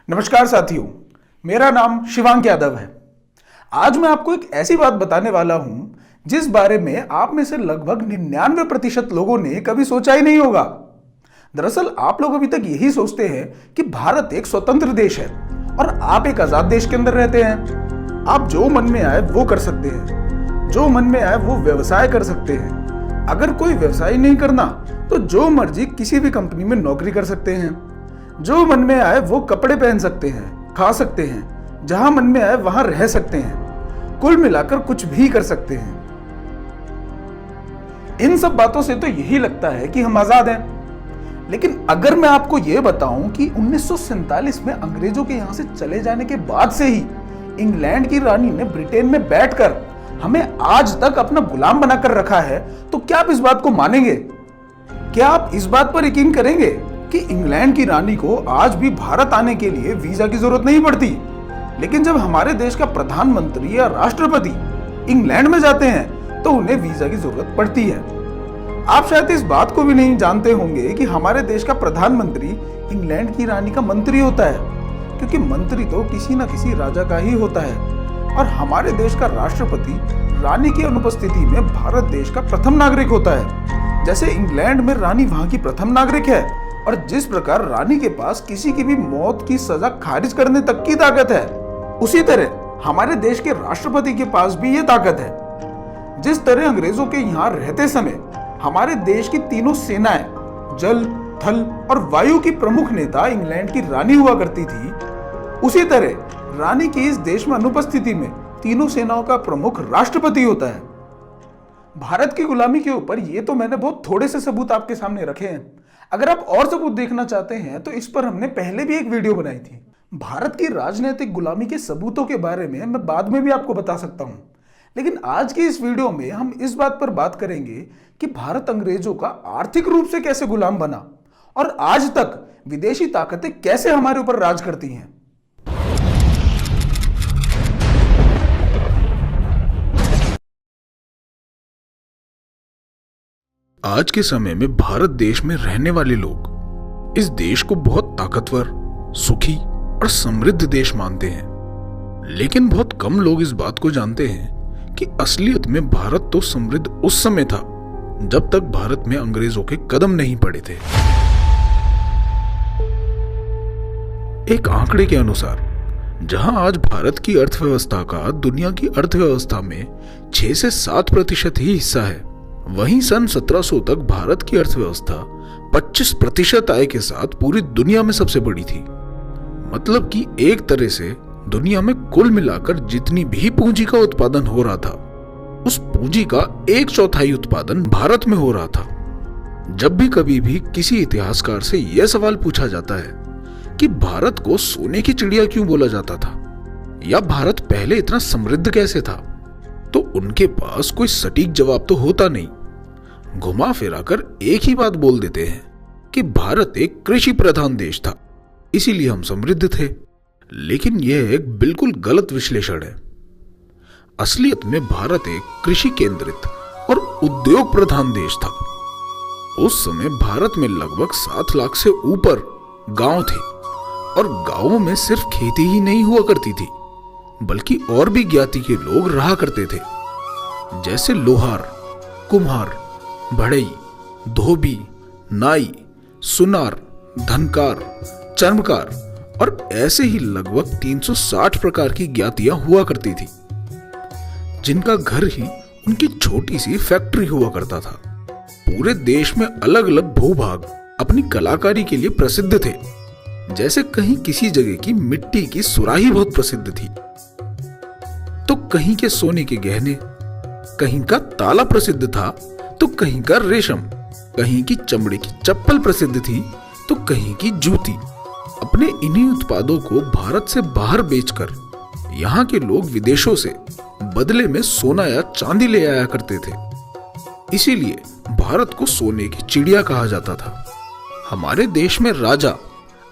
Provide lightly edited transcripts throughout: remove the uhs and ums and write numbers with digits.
नमस्कार साथियों, मेरा नाम शिवांक यादव है। आज मैं आपको एक ऐसी बात बताने वाला हूं जिस बारे में आप में से लगभग 99% लोगों ने कभी सोचा ही नहीं होगा। दरअसल आप लोग अभी तक यही सोचते हैं कि भारत एक स्वतंत्र देश है और आप एक आजाद देश के अंदर रहते हैं। आप जो मन में आए वो कर सकते हैं, जो मन में आए वो व्यवसाय कर सकते हैं। अगर कोई व्यवसाय नहीं करना तो जो मर्जी किसी भी कंपनी में नौकरी कर सकते हैं। जो मन में आए वो कपड़े पहन सकते हैं, खा सकते हैं, जहां मन में आए वहां रह सकते हैं, कुल मिलाकर कुछ भी कर सकते हैं। इन सब बातों से तो यही लगता है कि हम आजाद हैं। लेकिन अगर मैं आपको यह बताऊं कि 1947 में अंग्रेजों के यहां से चले जाने के बाद से ही इंग्लैंड की रानी ने ब्रिटेन में बैठकर हमें आज तक अपना गुलाम बनाकर रखा है, तो क्या आप इस बात को मानेंगे? क्या आप इस बात पर यकीन करेंगे कि इंग्लैंड की रानी को आज भी भारत आने के लिए वीजा की जरूरत नहीं पड़ती? लेकिन जब हमारे देश का प्रधानमंत्री या राष्ट्रपति इंग्लैंड में जाते हैं तो उन्हें वीजा की जरूरत पड़ती है। आप शायद इस बात को भी नहीं जानते होंगे कि हमारे देश का प्रधानमंत्री इंग्लैंड की रानी का मंत्री होता है, क्योंकि मंत्री तो किसी न किसी राजा का ही होता है। और हमारे देश का राष्ट्रपति रानी की अनुपस्थिति में भारत देश का प्रथम नागरिक होता है। जैसे इंग्लैंड में रानी वहां की प्रथम नागरिक है, और जिस प्रकार रानी के पास किसी की भी मौत की सजा खारिज करने तक की ताकत है, उसी तरह हमारे देश के राष्ट्रपति के पास भी ये ताकत है। जिस तरह अंग्रेजों के यहाँ रहते समय हमारे देश की तीनों सेनाएं जल, थल और वायु की प्रमुख नेता इंग्लैंड की रानी हुआ करती थी, उसी तरह रानी की इस देश में अनुपस्थिति में तीनों सेनाओं का प्रमुख राष्ट्रपति होता है। भारत की गुलामी के ऊपर ये तो मैंने बहुत थोड़े से सबूत आपके सामने रखे हैं। अगर आप और सबूत देखना चाहते हैं तो इस पर हमने पहले भी एक वीडियो बनाई थी। भारत की राजनीतिक गुलामी के सबूतों के बारे में मैं बाद में भी आपको बता सकता हूं, लेकिन आज की इस वीडियो में हम इस बात पर बात करेंगे कि भारत अंग्रेजों का आर्थिक रूप से कैसे गुलाम बना और आज तक विदेशी ताकतें कैसे हमारे ऊपर राज करती हैं। आज के समय में भारत देश में रहने वाले लोग इस देश को बहुत ताकतवर, सुखी और समृद्ध देश मानते हैं। लेकिन बहुत कम लोग इस बात को जानते हैं कि असलियत में भारत तो समृद्ध उस समय था जब तक भारत में अंग्रेजों के कदम नहीं पड़े थे। एक आंकड़े के अनुसार जहां आज भारत की अर्थव्यवस्था का दुनिया की अर्थव्यवस्था में 6 से 7% ही हिस्सा है, वहीं सन 1700 तक भारत की अर्थव्यवस्था 25% आय के साथ पूरी दुनिया में सबसे बड़ी थी। मतलब कि एक तरह से दुनिया में कुल मिलाकर जितनी भी पूंजी का उत्पादन हो रहा था, उस पूंजी का 1/4 उत्पादन भारत में हो रहा था। जब भी कभी भी किसी इतिहासकार से यह सवाल पूछा जाता है कि भारत को सोने की चिड़िया क्यों बोला जाता था, या भारत पहले इतना समृद्ध कैसे था, तो उनके पास कोई सटीक जवाब तो होता नहीं। घुमा फिराकर एक ही बात बोल देते हैं कि भारत एक कृषि प्रधान देश था, इसीलिए हम समृद्ध थे। लेकिन यह एक बिल्कुल गलत विश्लेषण है। असलियत में भारत एक कृषि केंद्रित और उद्योग प्रधान देश था। उस समय भारत में लगभग 7 लाख से ऊपर गांव थे, और गांवों में सिर्फ खेती ही नहीं हुआ करती थी, बल्कि और भी ज्ञाति के लोग रहा करते थे, जैसे लोहार, कुम्हार, बढ़ई, धोबी, नाई, सुनार, धनकार, चर्मकार और ऐसे ही लगभग 360 प्रकार की ज्ञातियां हुआ करती थी, जिनका घर ही उनकी छोटी सी फैक्ट्री हुआ करता था। पूरे देश में अलग अलग भूभाग अपनी कलाकारी के लिए प्रसिद्ध थे। जैसे कहीं किसी जगह की मिट्टी की सुराही बहुत प्रसिद्ध थी, तो कहीं के सोने के गहने, कहीं का ताला प्रसिद्ध था, तो कहीं का रेशम, कहीं की चमड़े की चप्पल प्रसिद्ध थी, तो कहीं की जूती। अपने इन्हीं उत्पादों को भारत से बाहर बेचकर यहाँ के लोग विदेशों से बदले में सोना या चांदी ले आया करते थे। इसीलिए भारत को सोने की चिड़िया कहा जाता था। हमारे देश में राजा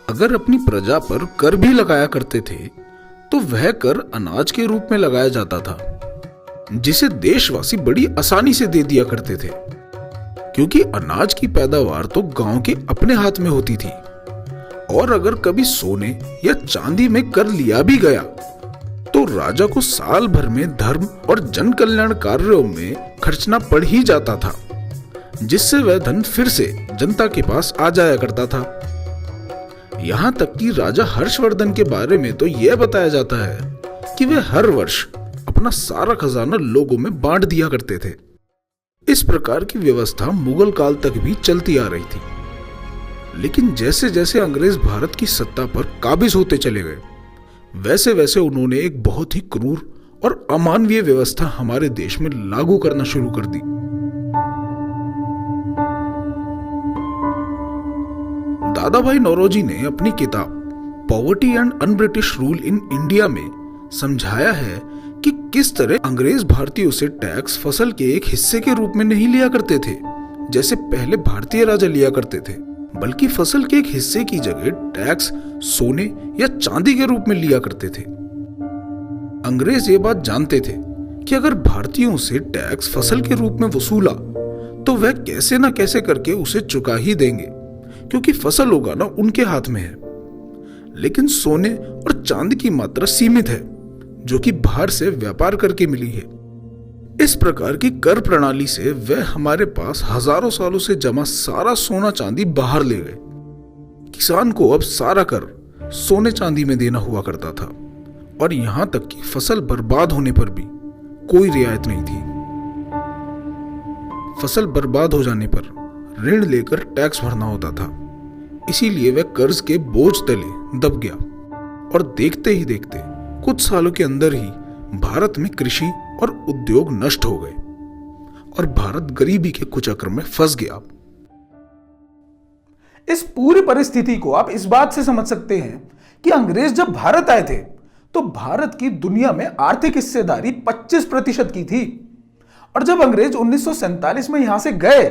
अगर अपनी प्रजा पर कर भी लगाया करते थे, तो वह कर अनाज के रूप में लगाया जाता था, जिसे देशवासी बड़ी आसानी से दे दिया करते थे, क्योंकि अनाज की पैदावार तो गांव के अपने हाथ में होती थी और अगर कभी सोने या चांदी में कर लिया भी गया तो राजा को साल भर में धर्म और जन कल्याण कार्यों में खर्चना पड़ ही जाता था, जिससे वह धन फिर से जनता के पास आ जाया करता था। यहाँ तक कि राजा हर्षवर्धन के बारे में तो यह बताया जाता है कि वे हर वर्ष अपना सारा खजाना लोगों में बांट दिया करते थे। इस प्रकार की व्यवस्था मुगल काल तक भी चलती आ रही थी, लेकिन जैसे जैसे अंग्रेज भारत की सत्ता पर काबिज होते चले गए, वैसे वैसे उन्होंने एक बहुत ही क्रूर और अमानवीय व्यवस्था हमारे देश में लागू करना शुरू कर दी। दादा भाई नौरोजी ने अपनी किताब poverty and un British rule in India में समझाया है कि किस तरह अंग्रेज भारतीयों से टैक्स फसल के एक हिस्से के रूप में नहीं लिया करते थे जैसे पहले भारतीय राजा लिया करते थे, बल्कि फसल के एक हिस्से की जगह टैक्स सोने या चांदी के रूप में लिया करते थे। अंग्रेज ये बात जानते थे कि अगर भारतीयों से टैक्स फसल के रूप में वसूला तो वह कैसे न कैसे करके उसे चुका ही देंगे, क्योंकि फसल उगाना उनके हाथ में है। लेकिन सोने और चांदी की मात्रा सीमित है जो कि बाहर से व्यापार करके मिली है। इस प्रकार की कर प्रणाली से वह हमारे पास हजारों सालों से जमा सारा सोना चांदी बाहर ले गए। किसान को अब सारा कर सोने चांदी में देना हुआ करता था, और यहां तक कि फसल बर्बाद होने पर भी कोई रियायत नहीं थी। फसल बर्बाद हो जाने पर ऋण लेकर टैक्स भरना होता था, इसीलिए वह कर्ज के बोझ तले दब गया, और देखते ही देखते कुछ सालों के अंदर ही भारत में कृषि और उद्योग नष्ट हो गए और भारत गरीबी के कुचक्र में फंस गया। इस पूरी परिस्थिति को आप इस बात से समझ सकते हैं कि अंग्रेज जब भारत आए थे तो भारत की दुनिया में आर्थिक हिस्सेदारी 25% की थी, और जब अंग्रेज 1947 में यहां से गए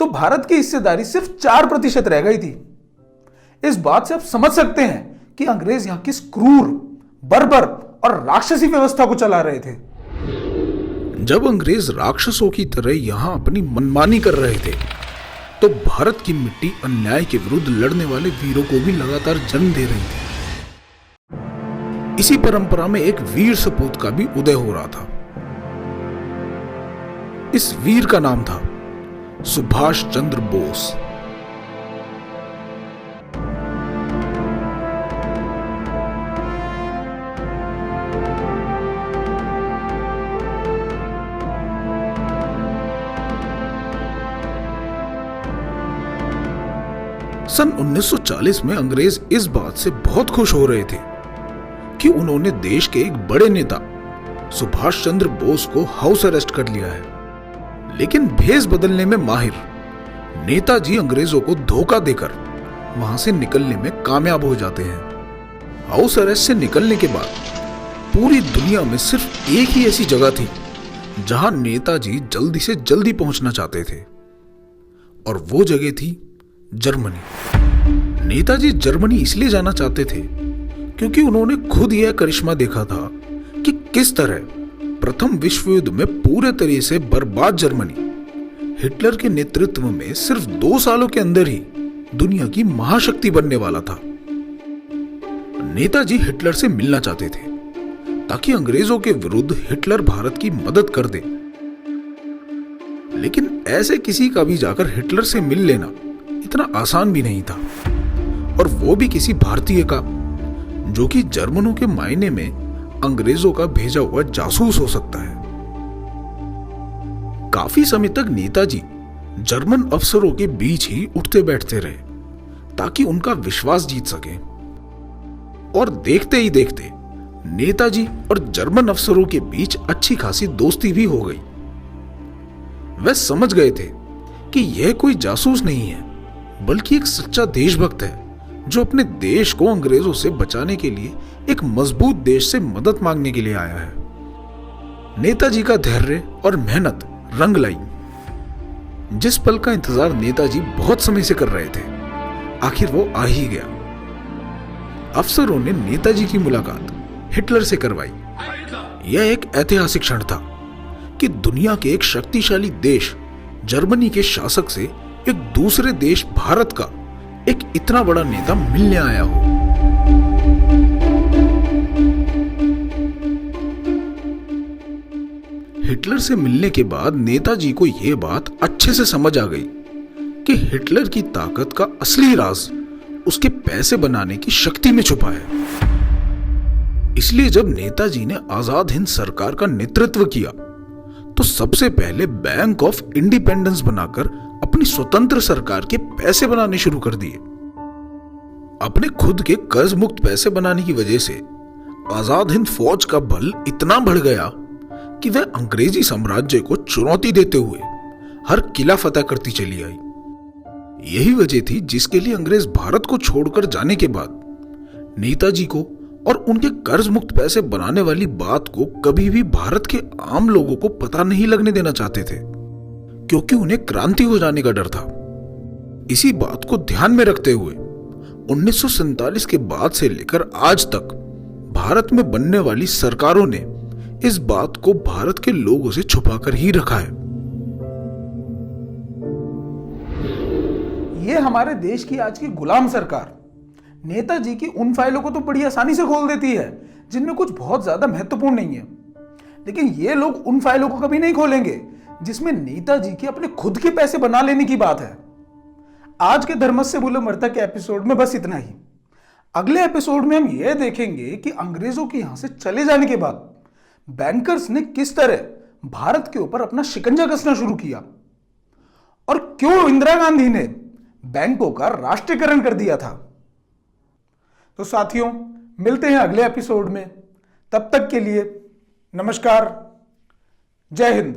तो भारत की हिस्सेदारी सिर्फ 4% रह गई थी। इस बात से आप समझ सकते हैं कि अंग्रेज यहां किस क्रूर, बर्बर और राक्षसी व्यवस्था को चला रहे थे। जब अंग्रेज राक्षसों की तरह यहां अपनी मनमानी कर रहे थे तो भारत की मिट्टी अन्याय के विरुद्ध लड़ने वाले वीरों को भी लगातार जन्म दे रही थी। इसी परंपरा में एक वीर सपूत का भी उदय हो रहा था। इस वीर का नाम था सुभाष चंद्र बोस। सन 1940 में अंग्रेज इस बात से बहुत खुश हो रहे थे कि उन्होंने देश के एक बड़े नेता सुभाष चंद्र बोस को हाउस अरेस्ट कर लिया है। लेकिन भेष बदलने में माहिर नेताजी अंग्रेजों को धोखा देकर वहां से निकलने में कामयाब हो जाते हैं। हाउस अरेस्ट से निकलने के बाद पूरी दुनिया में सिर्फ एक ही ऐसी जगह थी जहां नेताजी जल्दी से जल्दी पहुंचना चाहते थे, और वो जगह थी जर्मनी। नेताजी जर्मनी इसलिए जाना चाहते थे क्योंकि उन्होंने खुद यह करिश्मा देखा था कि किस तरह प्रथम विश्व युद्ध में पूरे तरह से बर्बाद जर्मनी हिटलर के नेतृत्व में सिर्फ 2 सालों के अंदर ही दुनिया की महाशक्ति बनने वाला था। नेताजी हिटलर से मिलना चाहते थे ताकि अंग्रेजों के विरुद्ध हिटलर भारत की मदद कर दे, लेकिन ऐसे किसी का भी जाकर हिटलर से मिल लेना इतना आसान भी नहीं था, और वो भी किसी भारतीय का जो कि जर्मनों के मायने में अंग्रेजों का भेजा हुआ जासूस हो सकता है। काफी समय तक नेताजी जर्मन अफसरों के बीच ही उठते बैठते रहे ताकि उनका विश्वास जीत सके, और देखते ही देखते नेताजी और जर्मन अफसरों के बीच अच्छी खासी दोस्ती भी हो गई। वे समझ गए थे कि यह कोई जासूस नहीं है बल्कि एक सच्चा देशभक्त है जो अपने देश को अंग्रेजों से बचाने के लिए एक मजबूत देश से मदद मांगने के लिए आया है। नेताजी का धैर्य और मेहनत रंग लाई। जिस पल का इंतजार नेताजी बहुत समय से कर रहे थे, आखिर वो आ ही गया। अफसरों ने नेताजी की मुलाकात हिटलर से करवाई। यह एक ऐतिहासिक क्षण था कि दुनिया के एक शक्तिशाली देश जर्मनी के शासक से एक दूसरे देश भारत का एक इतना बड़ा नेता मिलने आया हो। हिटलर से मिलने के बाद नेताजी को यह बात अच्छे से समझ आ गई कि हिटलर की ताकत का असली राज उसके पैसे बनाने की शक्ति में छुपा है। इसलिए जब नेताजी ने आजाद हिंद सरकार का नेतृत्व किया तो सबसे पहले बैंक ऑफ इंडिपेंडेंस बनाकर अपनी स्वतंत्र सरकार के पैसे बनाने शुरू कर दिए। अपने खुद के कर्ज मुक्त पैसे बनाने की वजह से आजाद हिंद फौज का बल इतना बढ़ गया कि वह अंग्रेजी साम्राज्य को चुनौती देते हुए हर किला फतह करती चली आई। यही वजह थी जिसके लिए अंग्रेज भारत को छोड़कर जाने के बाद नेताजी को और उनके कर्ज मुक्त पैसे बनाने वाली बात को कभी भी भारत के आम लोगों को पता नहीं लगने देना चाहते थे, क्योंकि उन्हें क्रांति हो जाने का डर था। इसी बात को ध्यान में रखते हुए 1947 के बाद से लेकर आज तक भारत में बनने वाली सरकारों ने इस बात को भारत के लोगों से छुपाकर ही रखा है। ये हमारे देश की आज की गुलाम सरकार नेताजी की उन फाइलों को तो बड़ी आसानी से खोल देती है जिनमें कुछ बहुत ज्यादा महत्वपूर्ण नहीं है, लेकिन ये लोग उन फाइलों को कभी नहीं खोलेंगे जिसमें नेताजी के अपने खुद के पैसे बना लेने की बात है। आज के धर्मस्य बोलो मर्ता के एपिसोड में बस इतना ही। अगले एपिसोड में हम यह देखेंगे कि अंग्रेजों के यहां से चले जाने के बाद बैंकर्स ने किस तरह भारत के ऊपर अपना शिकंजा कसना शुरू किया और क्यों इंदिरा गांधी ने बैंकों का राष्ट्रीयकरण कर दिया था। तो साथियों, मिलते हैं अगले एपिसोड में। तब तक के लिए नमस्कार, जय हिंद।